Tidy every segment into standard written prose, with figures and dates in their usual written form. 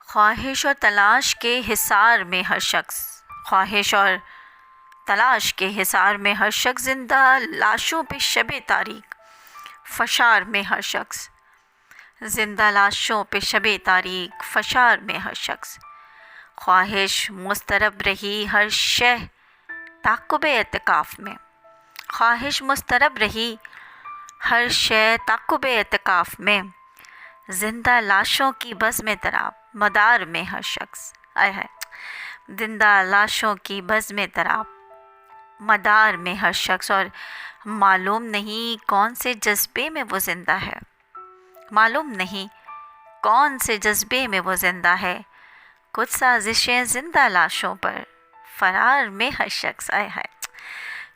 خواہش اور تلاش کے حصار میں ہر شخص، خواہش اور تلاش کے حصار میں ہر شخص، زندہ لاشوں پہ شب تاریک فشار میں ہر شخص، زندہ لاشوں پہ شب تاریک فشار میں ہر شخص، خواہش مضطرب رہی ہر شے تعقب اعتکاف میں، خواہش مضطرب رہی ہر شے تعقب اعتکاف میں، زندہ لاشوں کی بزم تراب مدار میں ہر شخص، آئے ہے زندہ لاشوں کی بزم تراب مدار میں ہر شخص، اور معلوم نہیں کون سے جذبے میں وہ زندہ ہے، معلوم نہیں کون سے جذبے میں وہ زندہ ہے، کچھ سازشیں زندہ لاشوں پر فرار میں ہر شخص، آئے ہے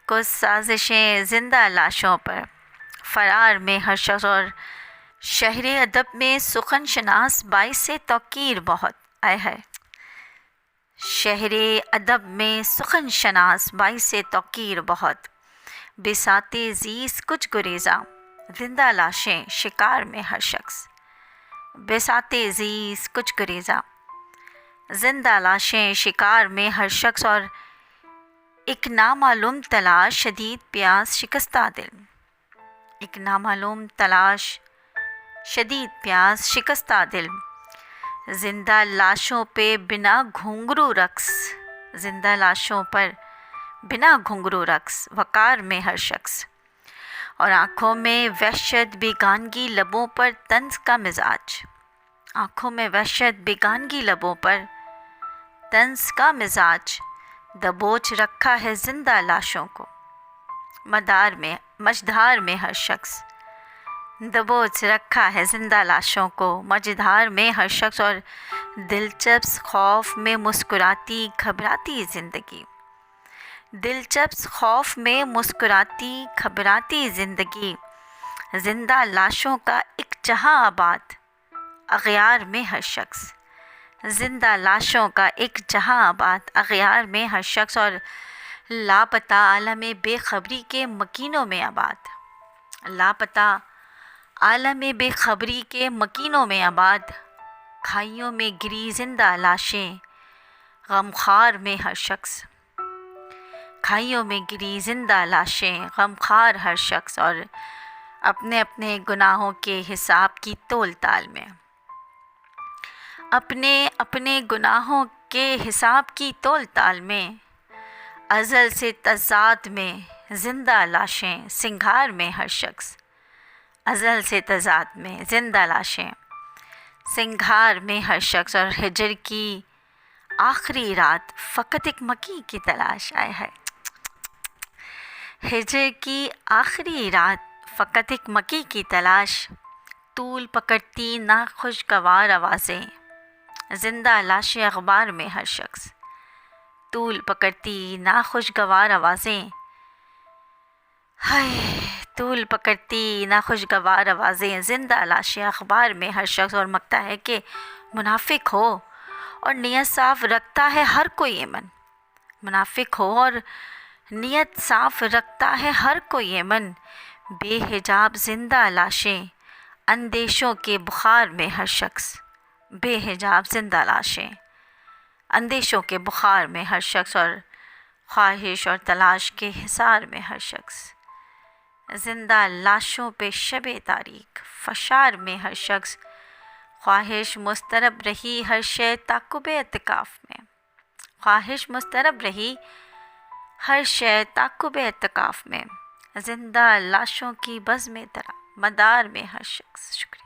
کچھ سازشیں زندہ لاشوں پر فرار میں ہر شخص، اور شہر ادب میں سخن شناس باعث توقیر بہت، آئے ہے شہر ادب میں سخن شناس باعث توقیر بہت، بساط زیست کچھ گریزاں زندہ لاشیں شکار میں ہر شخص، بساط زیست کچھ گریزاں زندہ لاشیں شکار میں ہر شخص، اور ایک نامعلوم تلاش شدید پیاس شکستہ دل، ایک نامعلوم تلاش شدید پیاس شکستہ دل، زندہ لاشوں پہ بنا گھنگرو رقص، زندہ لاشوں پر بنا گھنگرو رقص وقار میں ہر شخص، اور آنکھوں میں وحشت بیگانگی لبوں پر طنز کا مزاج، آنکھوں میں وحشت بیگانگی لبوں پر طنز کا مزاج، دبوچ رکھا ہے زندہ لاشوں کو مدار میں مجدھار میں ہر شخص، دبوچ رکھا ہے زندہ لاشوں کو مجدھار میں ہر شخص، اور دلچسپ خوف میں مسکراتی گھبراتی زندگی، دلچسپ خوف میں مسکراتی گھبراتی زندگی، زندہ لاشوں کا ایک جہاں آباد اغیار میں ہر شخص، زندہ لاشوں کا ایک جہاں آباد اغیار میں ہر شخص، اور لاپتہ عالم بے خبری کے مکینوں میں آباد، لاپتہ عالم بے خبری کے مکینوں میں آباد، کھائیوں میں گری زندہ لاشیں غمخوار میں ہر شخص، کھائیوں میں گری زندہ لاشیں غمخوار ہر شخص، اور اپنے اپنے گناہوں کے حساب کی تول تال میں، اپنے اپنے گناہوں کے حساب کی تول تال میں، ازل سے تضاد میں زندہ لاشیں سنگھار میں ہر شخص، ازل سے تضاد میں زندہ لاشیں سنگھار میں ہر شخص، اور ہجر کی آخری رات فقط ایک مکی کی تلاش، آئے ہے ہجر کی آخری رات فقط ایک مکی کی تلاش، طول پکڑتی ناخوشگوار آوازیں زندہ لاشیں اخبار میں ہر شخص، طول پکڑتی ناخوشگوار آوازیں، ہائے طول پکڑتی ناخوشگوار آوازیں زندہ لاشیں اخبار میں ہر شخص، اور مکتا ہے کہ منافق ہو اور نیت صاف رکھتا ہے ہر کوئی ایمن، منافق ہو اور نیت صاف رکھتا ہے ہر کوئی ایمن، بے حجاب زندہ لاشیں اندیشوں کے بخار میں ہر شخص، بے حجاب زندہ لاشیں اندیشوں کے بخار میں ہر شخص، اور خواہش اور تلاش کے حصار میں ہر شخص، زندہ لاشوں پہ شب تاریک فشار میں ہر شخص، خواہش مضطرب رہی ہر شے تعقب اعتکاف میں، خواہش مضطرب رہی ہر شے تعقب اعتکاف میں، زندہ لاشوں کی بزم ترا مدار میں ہر شخص، شکریہ۔